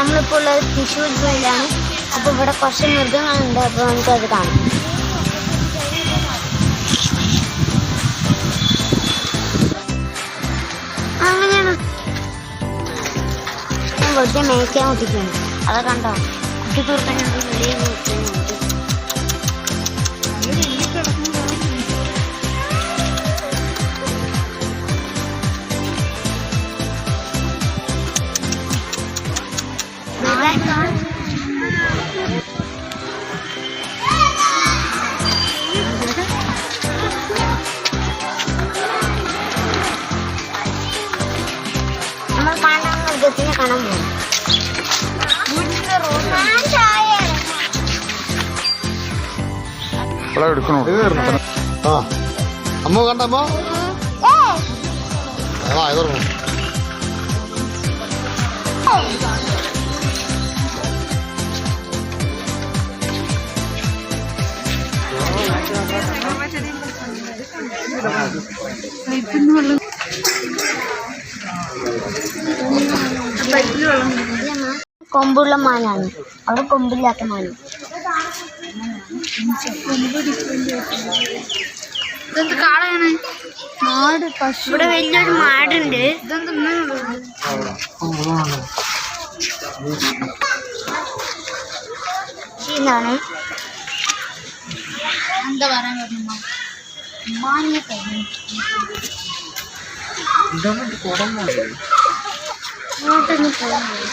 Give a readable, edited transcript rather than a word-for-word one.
നമ്മളിപ്പോൾ ഉള്ളത് തൃശ്ശൂർ ജില്ലയിലാണ്. അപ്പോൾ ഇവിടെ കുറച്ച് മൃഗങ്ങളുണ്ട്. അപ്പോൾ നമുക്കത് കാണാം. അങ്ങനെയാണ് ഞാൻ വെറുതെ മേയ്ക്കാൻ കുട്ടിക്കുന്നു. അത് കണ്ടോ, കുട്ടി തീർക്കാനുണ്ട്. നമ്മൾ കാണാൻ മൃഗത്തിനെ കാണാൻ പോകും. അമ്മ കണ്ടമ്മോ ഇതോർമ്മ കൊമ്പുള്ള മാനാണ്, അവിടെ കൊമ്പില്ലാത്ത മാന്. മാട് പശു. ഇവിടെ വലിയൊരു മാടുണ്ട്. ഇതാണ് എന്താ പറയാൻ പറ്റുന്ന മാനിയെ ഇങ്ങോട്ടൊന്ന് പോകുന്നു.